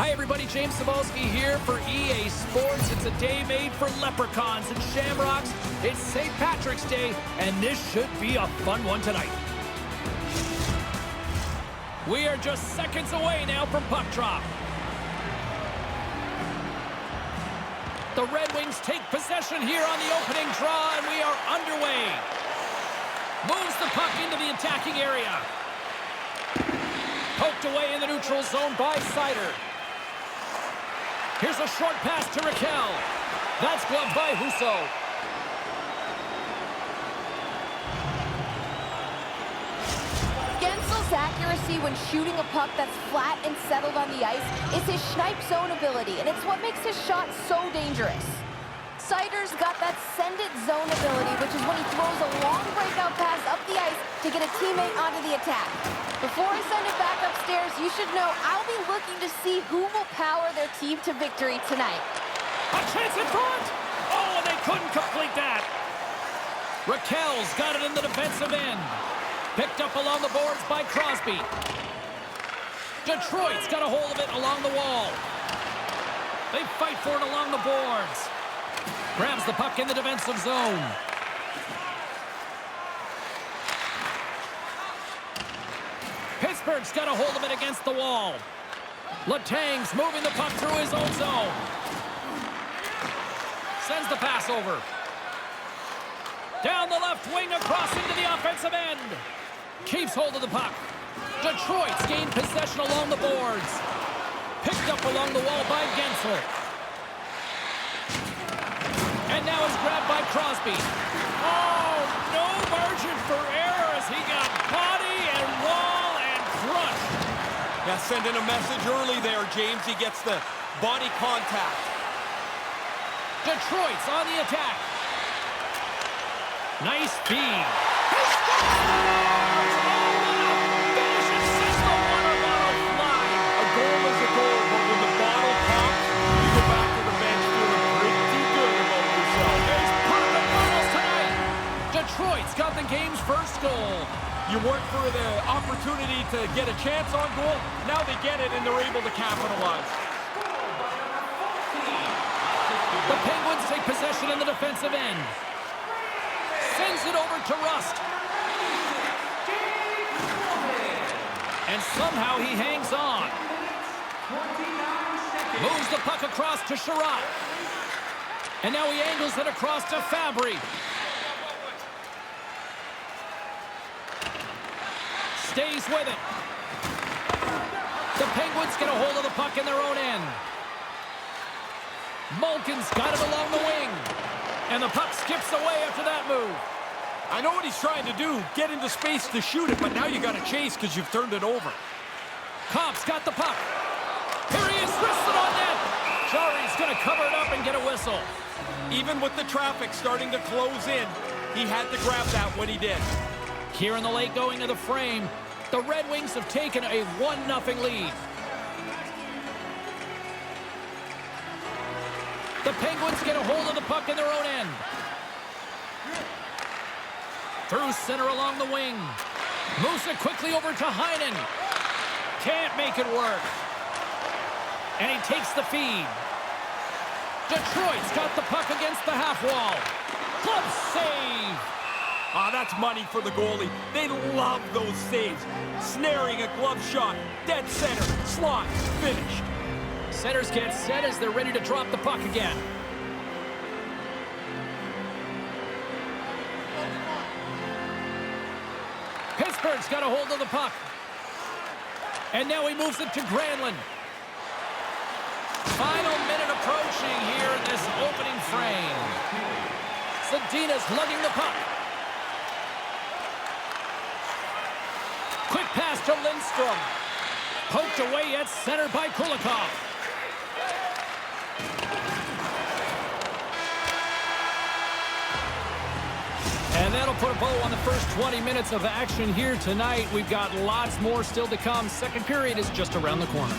Hi everybody, James Cebulski here for EA Sports. It's a day made for leprechauns and shamrocks. It's St. Patrick's Day, and this should be a fun one tonight. We are just seconds away now from puck drop. The Red Wings take possession here on the opening draw, and we are underway. Moves the puck into the attacking area. Poked away in the neutral zone by Seider. Here's a short pass to Raquel. That's gloved by Husso. Gensel's accuracy when shooting a puck that's flat and settled on the ice is his snipe zone ability, and it's what makes his shot so dangerous. Seider's got that send-it zone ability, which is when he throws a long breakout pass up the ice to get a teammate onto the attack. Before I send it back upstairs, you should know I'll be looking to see who will power their team to victory tonight. A chance in front! Oh, and they couldn't complete that. Raquel's got it in the defensive end. Picked up along the boards by Crosby. Detroit's got a hold of it along the wall. They fight for it along the boards. Grabs the puck in the defensive zone. Pittsburgh's got a hold of it against the wall. Letang's moving the puck through his own zone. Sends the pass over. Down the left wing across into the offensive end. Keeps hold of the puck. Detroit's gained possession along the boards. Picked up along the wall by Gensel. And now it's grabbed by Crosby. Oh, no margin for error as he got body and wall and crushed. Yeah, sending a message early there, James. He gets the body contact. Detroit's on the attack. Nice feed. Detroit's got the game's first goal. You work for the opportunity to get a chance on goal. Now they get it, and they're able to capitalize. The Penguins take possession in the defensive end. Sends it over to Rust. And somehow he hangs on. Moves the puck across to Sherratt. And now he angles it across to Fabry. Stays with it. The Penguins get a hold of the puck in their own end. Malkin's got it along the wing. And the puck skips away after that move. I know what he's trying to do, get into space to shoot it, but now you got to chase because you've turned it over. Kopp's got the puck. Here he is, wristed on net. Jari's going to cover it up and get a whistle. Even with the traffic starting to close in, he had to grab that when he did. Here in the late going of the frame, the Red Wings have taken a 1-0 lead. The Penguins get a hold of the puck in their own end. Through center along the wing. Moves it quickly over to Heinen. Can't make it work. And he takes the feed. Detroit's got the puck against the half wall. Glove save. Ah, that's money for the goalie. They love those saves. Snaring a glove shot. Dead center. Slot. Finished. Centers get set as they're ready to drop the puck again. Pittsburgh's got a hold of the puck. And now he moves it to Granlund. Final minute approaching here in this opening frame. Zadina's lugging the puck. Quick pass to Lindstrom. Poked away at center by Kulikov. And that'll put a bow on the first 20 minutes of action here tonight. We've got lots more still to come. Second period is just around the corner.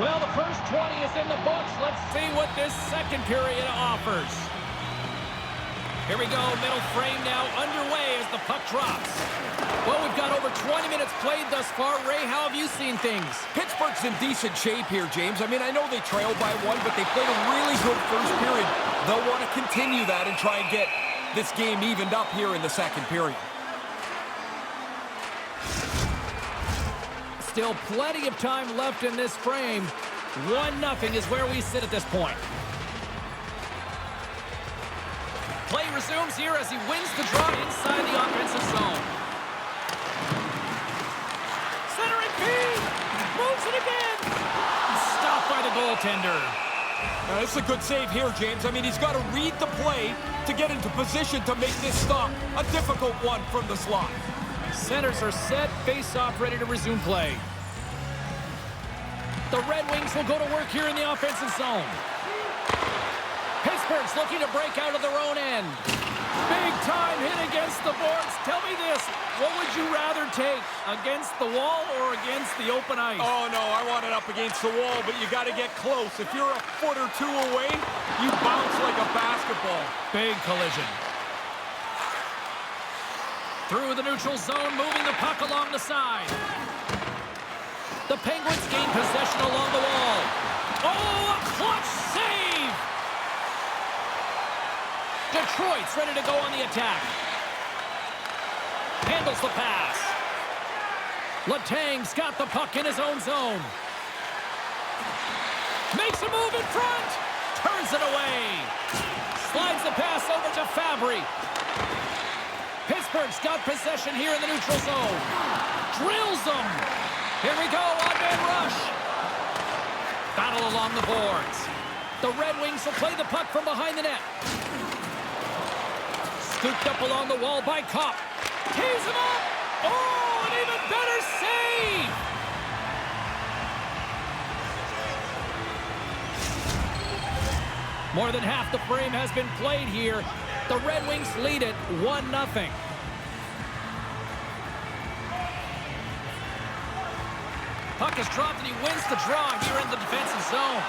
Well, the first 20 is in the books. Let's see what this second period offers. Here we go, middle frame now underway as the puck drops. Well, we've got over 20 minutes played thus far. Ray, how have you seen things? Pittsburgh's in decent shape here, James. I mean, I know they trailed by one, but they played a really good first period. They'll want to continue that and try and get this game evened up here in the second period. Still plenty of time left in this frame. 1-0 is where we sit at this point. Play resumes here as he wins the draw inside the offensive zone. Centering feed! Moves it again! Stopped by the goaltender. It's a good save here, James. I mean, he's got to read the play to get into position to make this stop. A difficult one from the slot. Centers are set, face-off ready to resume play. The Red Wings will go to work here in the offensive zone. Pittsburgh's looking to break out of their own end. Big time hit against the boards. Tell me this, what would you rather take? Against the wall or against the open ice? Oh, no, I want it up against the wall, but you got to get close. If you're a foot or two away, you bounce like a basketball. Big collision. Through the neutral zone, moving the puck along the side. The Penguins gain possession along the wall. Oh, a clutch save! Detroit's ready to go on the attack. Handles the pass. Letang's got the puck in his own zone. Makes a move in front. Turns it away. Slides the pass over to Fabry. Pittsburgh's got possession here in the neutral zone. Drills them. Here we go, on-man rush. Battle along the boards. The Red Wings will play the puck from behind the net. Scooped up along the wall by Kopp. Tees him up. Oh, an even better save. More than half the frame has been played here. The Red Wings lead it 1-0. Puck is dropped and he wins the draw here in the defensive zone.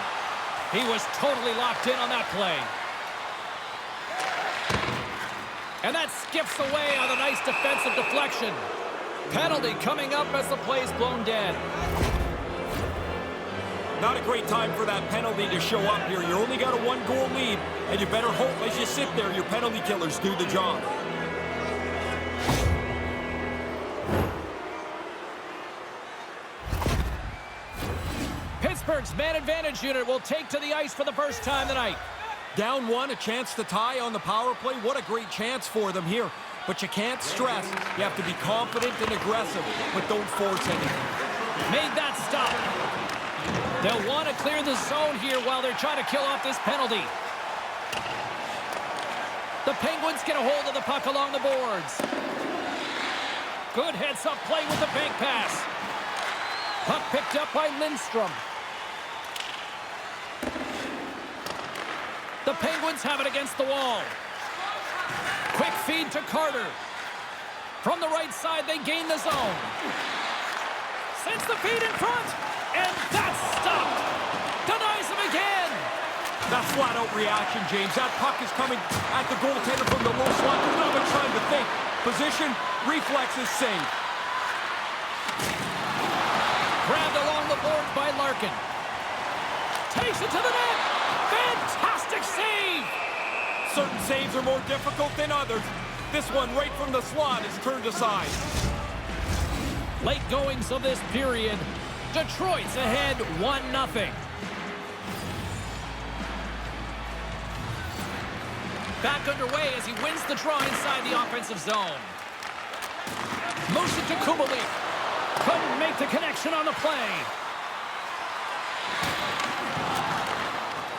He was totally locked in on that play. And that skips away on a nice defensive deflection. Penalty coming up as the play's blown dead. Not a great time for that penalty to show up here. You only got a one-goal lead, and you better hope as you sit there, your penalty killers do the job. Pittsburgh's man advantage unit will take to the ice for the first time tonight. Down one, a chance to tie on the power play. What a great chance for them here. But you can't stress. You have to be confident and aggressive, but don't force anything. Made that stop. They'll want to clear the zone here while they're trying to kill off this penalty. The Penguins get a hold of the puck along the boards. Good heads-up play with the bank pass. Puck picked up by Lindstrom. The Penguins have it against the wall. Quick feed to Carter. From the right side, they gain the zone. Sends the feed in front, and that's stopped. Denies him again. That's flat-out reaction, James. That puck is coming at the goaltender from the low slot. There's not much time to think. Position, reflexes, save. Grabbed along the boards by Larkin. Takes it to the net. Fantastic save. Certain saves are more difficult than others. This one, right from the slot, is turned aside. Late goings of this period. Detroit's ahead 1-0. Back underway as he wins the draw inside the offensive zone. Moves it to Kubalik. Couldn't make the connection on the play.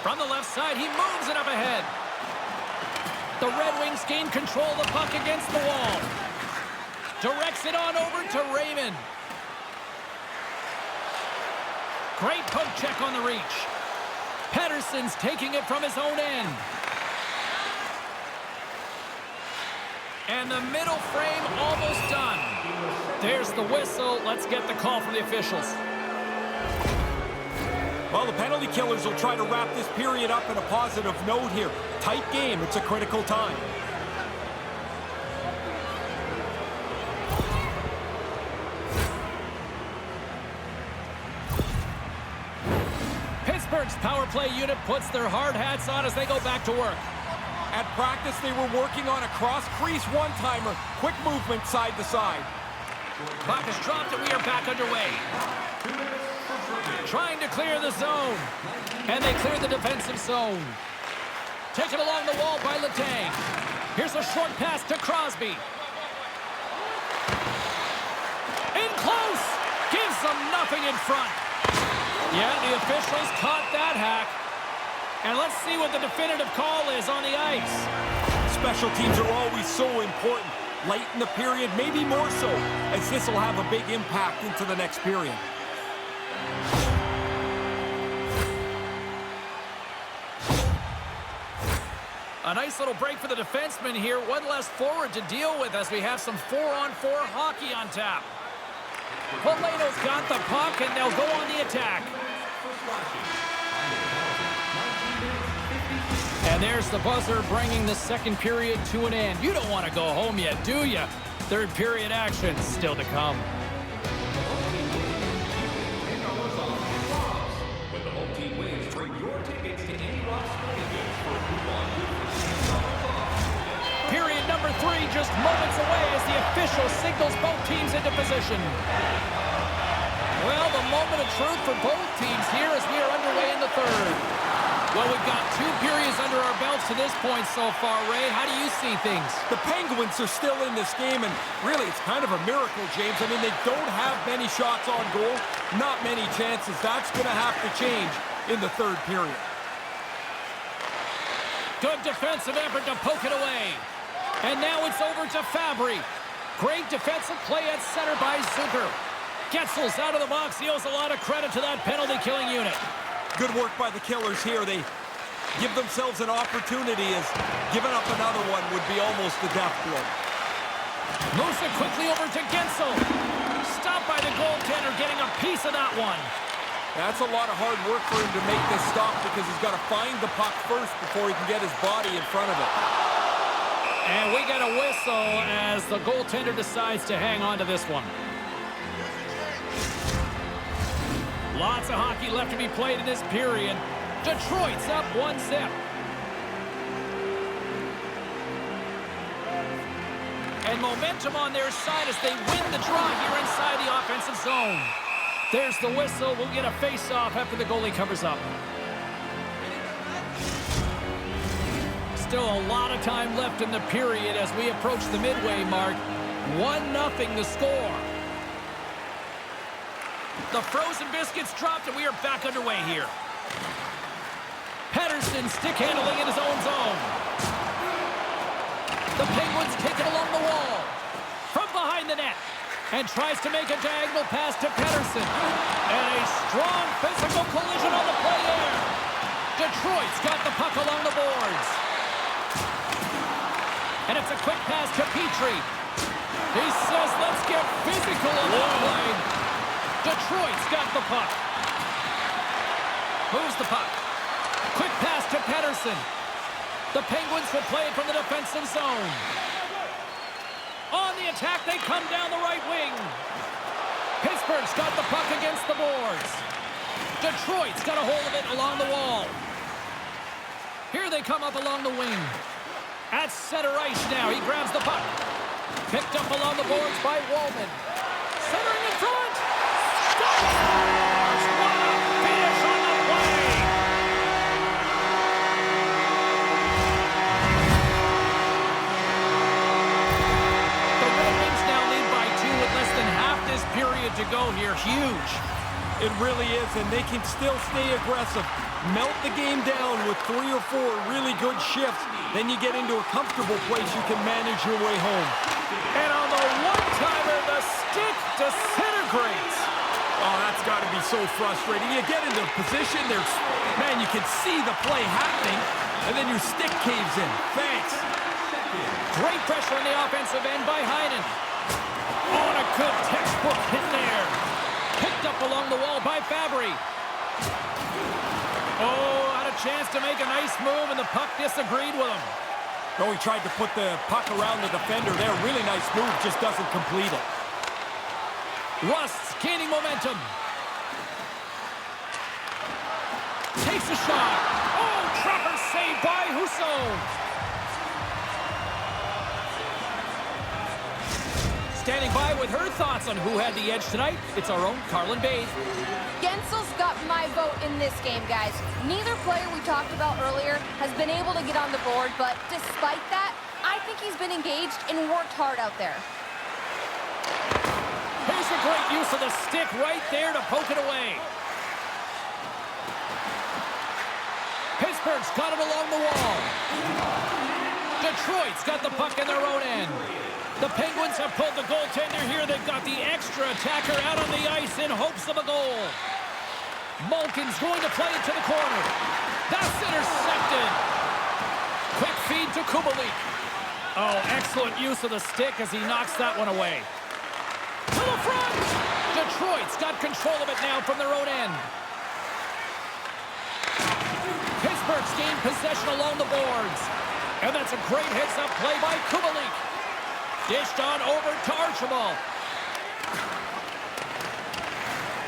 From the left side, he moves it up ahead. The Red Wings gain control of the puck against the wall. Directs it on over to Raymond. Great poke check on the reach. Pettersson's taking it from his own end. And the middle frame almost done. There's the whistle. Let's get the call from the officials. Well, the penalty killers will try to wrap this period up in a positive note here. Tight game. It's a critical time. Pittsburgh's power play unit puts their hard hats on as they go back to work. At practice, they were working on a cross-crease one-timer. Quick movement side to side. Puck is dropped and we are back underway. Trying to clear the zone. And they clear the defensive zone. Taken along the wall by Letang. Here's a short pass to Crosby. In close. Gives them nothing in front. Yeah, the officials caught that hack. And let's see what the definitive call is on the ice. Special teams are always so important. Late in the period, maybe more so, as this will have a big impact into the next period. A nice little break for the defenseman here. One less forward to deal with as we have some 4-on-4 hockey on tap. Poleto's got the puck, and they'll go on the attack. And there's the buzzer bringing the second period to an end. You don't want to go home yet, do you? Third period action still to come. Period number 3 just moments away as the official signals both teams into position. Well, the moment of truth for both teams here as we are underway in the third. Well, we've got 2 periods under our belts to this point so far, Ray. How do you see things? The Penguins are still in this game, and really, it's kind of a miracle, James. I mean, they don't have many shots on goal, not many chances. That's going to have to change in the third period. Good defensive effort to poke it away. And now it's over to Fabry. Great defensive play at center by Zucker. Getzel's out of the box. He owes a lot of credit to that penalty-killing unit. Good work by the Killers here. They give themselves an opportunity as giving up another one would be almost a death blow. Moves it quickly over to Getzel. Stopped by the goaltender, getting a piece of that one. That's a lot of hard work for him to make this stop because he's got to find the puck first before he can get his body in front of it. And we get a whistle as the goaltender decides to hang on to this one. Lots of hockey left to be played in this period. Detroit's up 1-0. And momentum on their side as they win the draw here inside the offensive zone. There's the whistle. We'll get a face-off after the goalie covers up. Still a lot of time left in the period as we approach the midway mark. 1-0 the score. The frozen biscuits dropped, and we are back underway here. Pettersson stick handling in his own zone. The Penguins take it along the wall. From behind the net. And tries to make a diagonal pass to Pettersson. And a strong physical collision on the play there. Detroit's got the puck along the boards. And it's a quick pass to Petrie. He says, let's get physical on that play. Detroit's got the puck. Moves the puck. Quick pass to Pettersson. The Penguins will play it from the defensive zone. On the attack, they come down the right wing. Pittsburgh's got the puck against the boards. Detroit's got a hold of it along the wall. Here they come up along the wing. At center ice now, he grabs the puck. Picked up along the boards by Wallman. Centering in front. Scores! What a finish on the play! The Red Wings now lead by 2 with less than half this period to go here. Huge. It really is, and they can still stay aggressive. Melt the game down with 3 or 4 really good shifts. Then you get into a comfortable place you can manage your way home. And on the one-timer, the stick disintegrates. Oh, that's got to be so frustrating. You get into a position, man, you can see the play happening, and then your stick caves in. Thanks. Great pressure on the offensive end by Heinen. Oh, and a good textbook hit there. Picked up along the wall by Fabry. chance to make a nice move, and the puck disagreed with him. Oh, he tried to put the puck around the defender there. Really nice move, just doesn't complete it. Rust's gaining momentum. Takes a shot. Oh, proper save by Husso. Standing by with her thoughts on who had the edge tonight, it's our own Carlin Bathe. Gensel's got my vote in this game, guys. Neither player we talked about earlier has been able to get on the board, but despite that, I think he's been engaged and worked hard out there. Here's a great use of the stick right there to poke it away. Pittsburgh's got it along the wall. Detroit's got the puck in their own end. The Penguins have pulled the goaltender here. They've got the extra attacker out on the ice in hopes of a goal. Malkin's going to play it to the corner. That's intercepted. Quick feed to Kubalik. Oh, excellent use of the stick as he knocks that one away. To the front! Detroit's got control of it now from their own end. Pittsburgh's gained possession along the boards. And that's a great heads-up play by Kubalik. Dished on over to Archibald.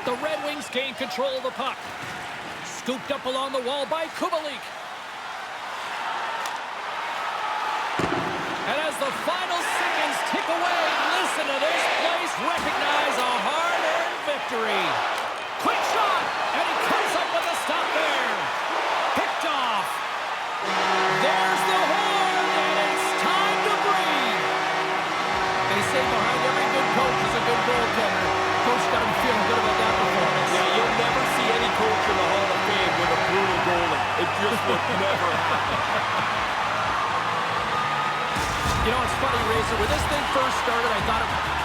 The Red Wings gain control of the puck. Scooped up along the wall by Kubalik. And as the final seconds tick away, listen to this place recognize a hard-earned victory. Quick shot, and he comes up with a stop there. Picked off. There's the horn, and it's time to breathe. They say behind every good coach is a good goaltender. Coach got him feeling good about that performance. Yeah, you'll never see any coach in the Hall of Fame with a brutal goalie. It just would never happen. You know, it's funny, Razor, when this thing first started, I thought